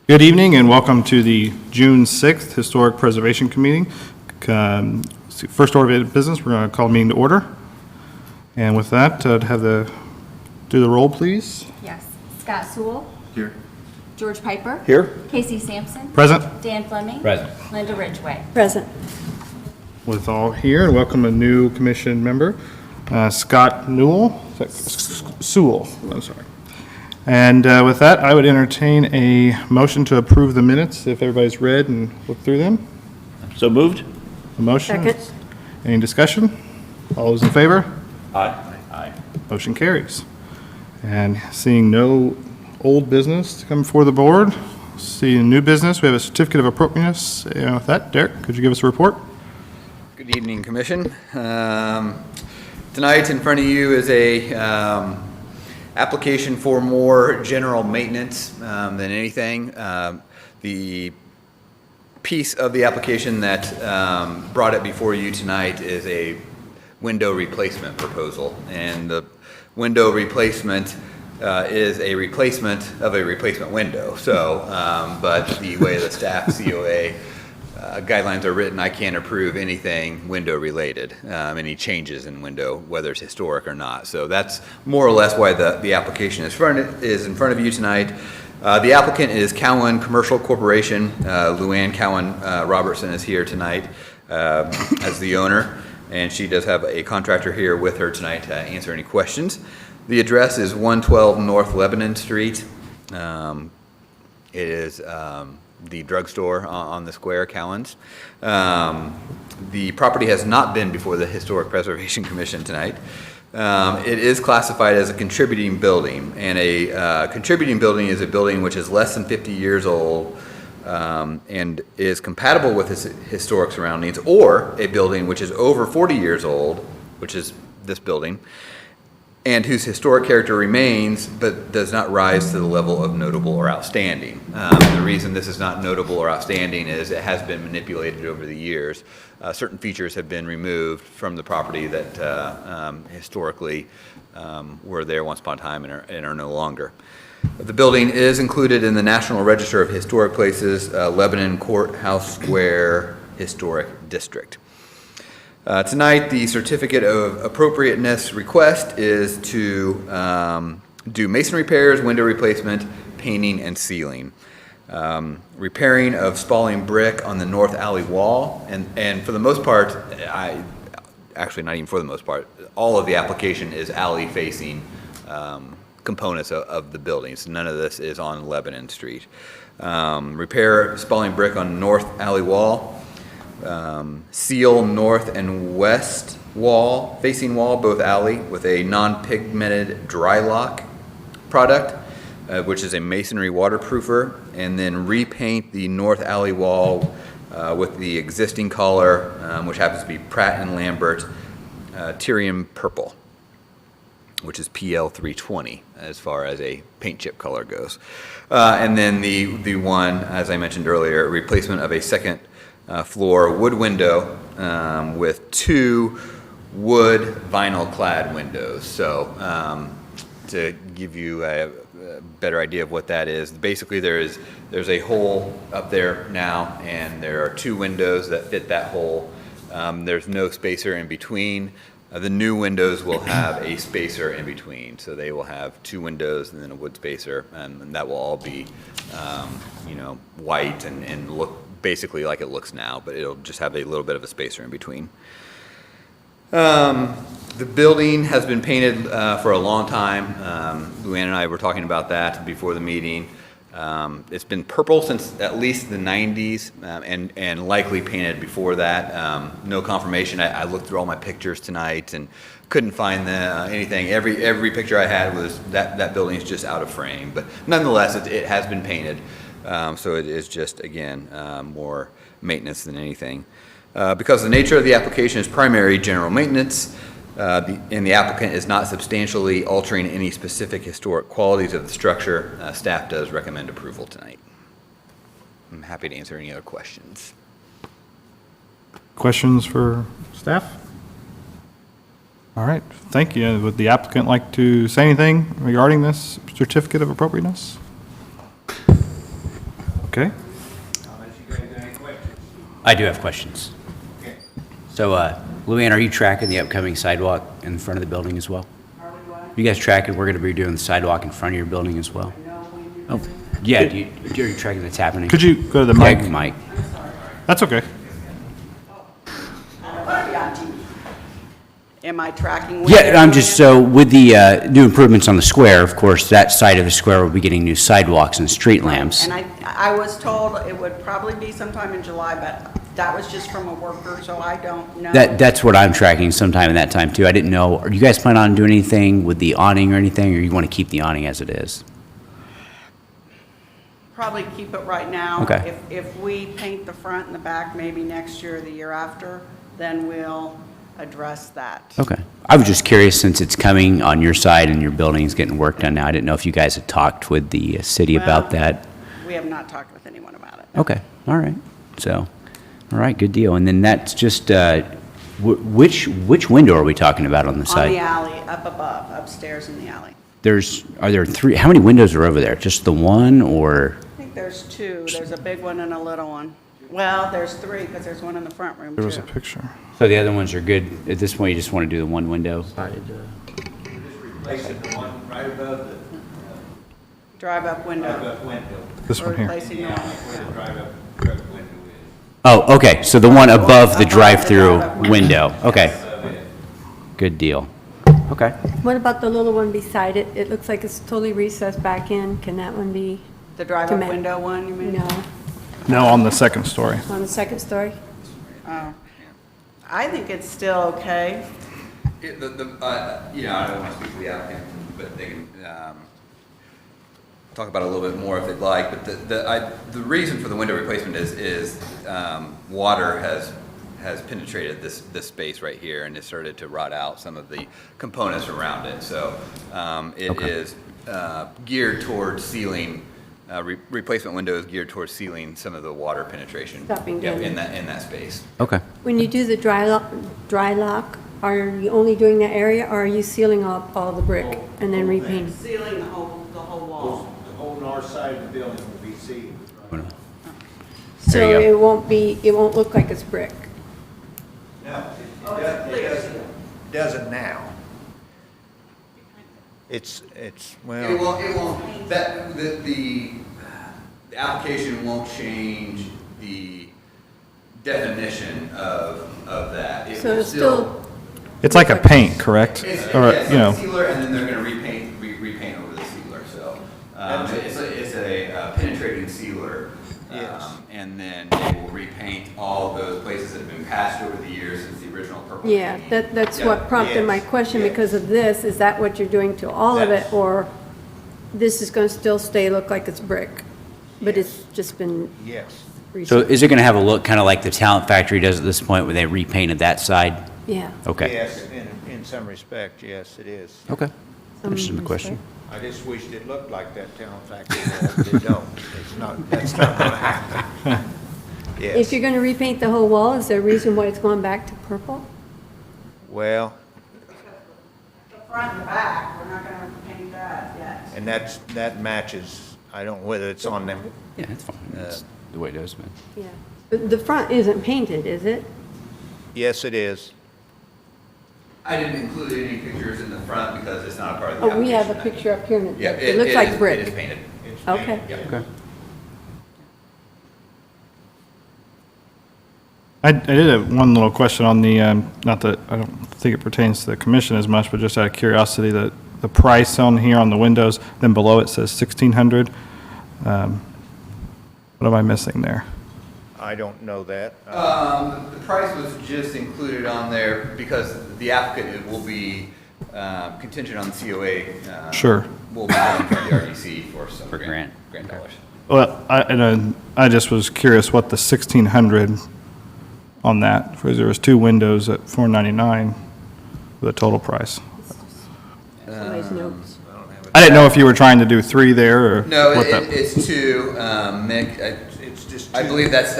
Good evening and welcome to the June 6th Historic Preservation Committee. First order of business, we're going to call the meeting to order. And with that, do the roll, please. Yes. Scott Sewell. Here. George Piper. Here. Casey Sampson. Present. Dan Fleming. Present. Linda Ridgway. Present. With all here, and welcome a new commission member, Scott Sewell. I'm sorry. And with that, I would entertain a motion to approve the minutes if everybody's read and looked through them. So moved? A motion? Second. Any discussion? All those in favor? Aye. Aye. Motion carries. And seeing no old business to come before the board, seeing new business, we have a certificate of appropriateness. And with that, Derek, could you give us a report? Good evening, Commission. Tonight in front of you is a application for more general maintenance than anything. The piece of the application that brought it before you tonight is a window replacement proposal. And the window replacement is a replacement of a replacement window. So, but the way the staff COA guidelines are written, I can't approve anything window related, any changes in window, whether it's historic or not. So that's more or less why the application is in front of you tonight. The applicant is Cowan Commercial Corporation. Luann Cowan Robertson is here tonight as the owner, and she does have a contractor here with her tonight to answer any questions. The address is 112 North Lebanon Street. It is the drugstore on the square, Cowan's. The property has not been before the Historic Preservation Commission tonight. It is classified as a contributing building, and a contributing building is a building which is less than 50 years old and is compatible with its historic surroundings, or a building which is over 40 years old, which is this building, and whose historic character remains but does not rise to the level of notable or outstanding. The reason this is not notable or outstanding is it has been manipulated over the years. Certain features have been removed from the property that historically were there once upon a time and are no longer. The building is included in the National Register of Historic Places, Lebanon Courthouse Square Historic District. Tonight, the certificate of appropriateness request is to do masonry repairs, window replacement, painting, and sealing. Repairing of spalling brick on the north alley wall, and for the most part, actually not even for the most part, all of the application is alley facing components of the buildings. None of this is on Lebanon Street. Repair spalling brick on north alley wall. Seal north and west wall, facing wall, both alley, with a non-pigmented dry lock product, which is a masonry waterproofer, and then repaint the north alley wall with the existing color, which happens to be Pratt & Lambert Tyrian Purple, which is PL320 as far as a paint chip color goes. And then the one, as I mentioned earlier, replacement of a second floor wood window with two wood vinyl clad windows. So to give you a better idea of what that is, basically there's a hole up there now, and there are two windows that fit that hole. There's no spacer in between. The new windows will have a spacer in between, so they will have two windows and then a wood spacer, and that will all be white and look basically like it looks now, but it'll just have a little bit of a spacer in between. The building has been painted for a long time. Luann and I were talking about that before the meeting. It's been purple since at least the 90s, and likely painted before that. No confirmation. I looked through all my pictures tonight and couldn't find anything. Every picture I had was that building is just out of frame, but nonetheless it has been painted. So it is just, again, more maintenance than anything. Because the nature of the application is primary general maintenance, and the applicant is not substantially altering any specific historic qualities of the structure, staff does recommend approval tonight. I'm happy to answer any other questions. Questions for staff? All right, thank you. Would the applicant like to say anything regarding this certificate of appropriateness? Okay. I do have questions. So, Luann, are you tracking the upcoming sidewalk in front of the building as well? You guys tracking, we're gonna be doing the sidewalk in front of your building as well? Oh, yeah, are you tracking that's happening? Could you go to the Yeah, mic? Mike. That's okay. Am I tracking? when Yeah, they're I'm doing just, it? so with the new improvements on the square, of course, that side of the square will be getting new sidewalks and street lamps. And I was told it would probably be sometime in July, but that was just from a worker, so I don't know. That's what I'm tracking sometime in that time too. I didn't know, are you guys planning on doing anything with the awning or anything, or you want to keep the awning as it is? Probably keep it right now. Okay. If we paint the front and the back, maybe next year or the year after, then we'll address that. Okay. I was just curious, since it's coming on your side and your building's getting work done now, I didn't know if you guys had talked with the city about Well, that. We have not talked with anyone about it. Okay, all right. So, all right, good deal. And then that's just, which window are we talking about on the On side? the alley, up above, upstairs in the alley. Are there three, how many windows are over there? Just the one, or? I think there's two. There's a big one and a little one. Well, there's three, because there's one in the front room, too. There was a picture. So the other ones are good. At this point, you just want to do the one window? Replacing the one right above the Drive-up window. drive-up window. This We're one here. replacing the one. Where the drive-up window is. Oh, okay, so the one above the Above the drive-through drive-up window. Okay, Above it. good deal. Okay. What about the little one beside it? It looks like it's totally recessed back in. Can that one be, The drive-up Commit. window one, you mean? no, No, on the second story. on the second story? Oh. I think it's still okay. I don't want to speak for the applicant, but they can talk about it a little bit more if they'd like. But the reason for the window replacement is water has penetrated this space right here and has started to rot out some of the components around it. So it is geared towards sealing. Replacement window is geared towards sealing some of the water penetration. Stopping Yep, damage. in that space. Okay. When you do the dry lock, are you only doing that area, or are you sealing up all the brick and then repainting? Sealing the whole wall. The whole north side of the building will be sealed. So There you go. it won't look like it's brick? No, Clear. doesn't now. It's, It well, won't, the application won't change the definition of that. It So will it's still, It's like a paint, correct? It's, Or, yeah, it's you like a know, sealer, and then they're gonna repaint over the sealer, so. It's a penetrating sealer. Yes. And then they will repaint all those places that have been patched over the years since the original purple. yeah, paint. that's Yeah. what prompted my Yes, question yes. because of this. Is that what you're doing to all of it, That's- or this is gonna still look like it's brick? But it's just been yes. So recent? is it going to have a look kind of like the Talent Factory does at this point, where they repainted that side? Yeah. Okay. Yes, in some respect, yes, it is. Okay. Some Interesting question. I just wished it looked like that town factory, but it don't. It's not, that's not gonna happen. If Yes, you're gonna repaint the whole wall, is there a reason why it's going back to purple? well, The front and the back, we're not gonna paint that yet. and that matches, I don't know whether it's on them. Yeah, that's fine. That's the way it has been. Yeah. But the front isn't painted, is it? Yes, it is. I didn't include any pictures in the front because it's not a part of the Oh, application. we have a picture up here, and Yeah, it looks like It is brick. painted. Okay. Okay. I did have one little question on the, not that, I don't think it pertains to the commission as much, but just out of curiosity, the price on here on the windows, then below it says 1,600. What am I missing there? I don't know that. The price was just included on there because the applicant will be contingent on the COA. Sure. Will be going to the RDC for some For grant. grant dollars. Well, I just was curious what the 1,600 on that, because there was two windows at 499 with a total price. Somebody's notes. I didn't know if you were trying to do three there, or No, what that. it's two, Mick, It's just. I two. believe that's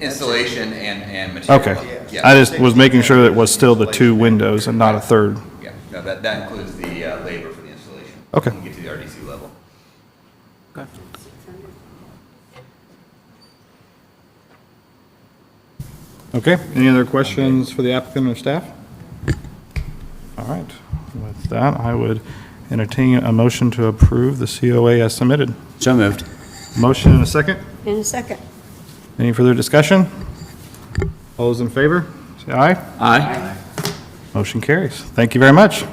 installation and material. Okay. Yeah. I just was making sure that it was still the two windows and not a third. Yeah, no, that includes the labor for the installation. Okay. When you get to the RDC level. Okay, any other questions for the applicant or staff? All right, with that, I would entertain a motion to approve the COA as submitted. So moved. Motion and a second. In a second. Any further discussion? All those in favor, say aye. Aye. Motion carries. Thank you very much.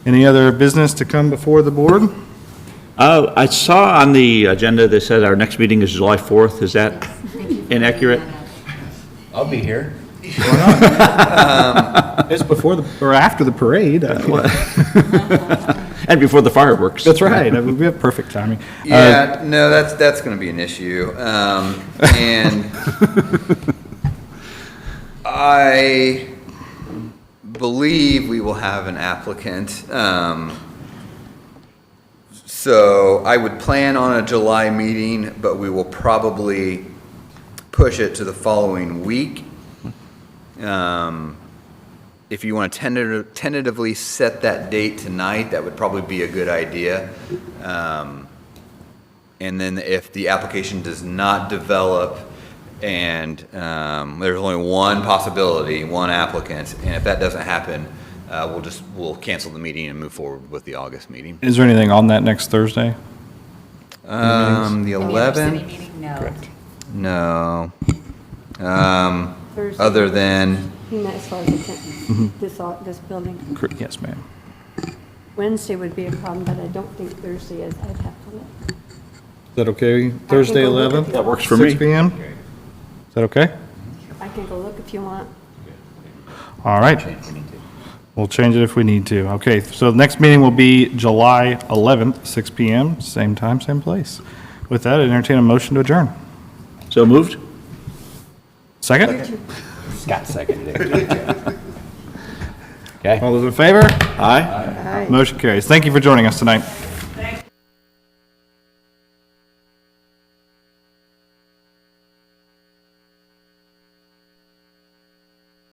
Any other business to come before the board? I saw on the agenda, they said our next meeting is July 4th. Is that inaccurate? I'll be here. It's before or after the parade. And before the fireworks. That's right. I mean, we have perfect timing. Yeah, no, that's going to be an issue. And I believe we will have an applicant. So I would plan on a July meeting, but we will probably push it to the following week. If you want to tentatively set that date tonight, that would probably be a good idea. And then if the application does not develop and there's only one possibility, one applicant, and if that doesn't happen, we'll cancel the meeting and move forward with the August meeting. Is there anything on that next Thursday? The The New York City 11th? meeting, no. Correct. No. Thursday. Other than, You meant as far as this building. Yes, ma'am. Wednesday would be a problem, but I don't think Thursday is. I'd have to look. Is that okay? Thursday, go look if 11th? you That want. works for me. 6 p.m.? Is that okay? I can go look if you want. All right. We'll change it if we need to. Okay, so the next meeting will be July 11th, 6 p.m., same time, same place. With that, I entertain a motion to adjourn. So moved? Second? Scott seconded it. Okay. All those in favor? Aye. Motion carries. Thank you for joining us tonight.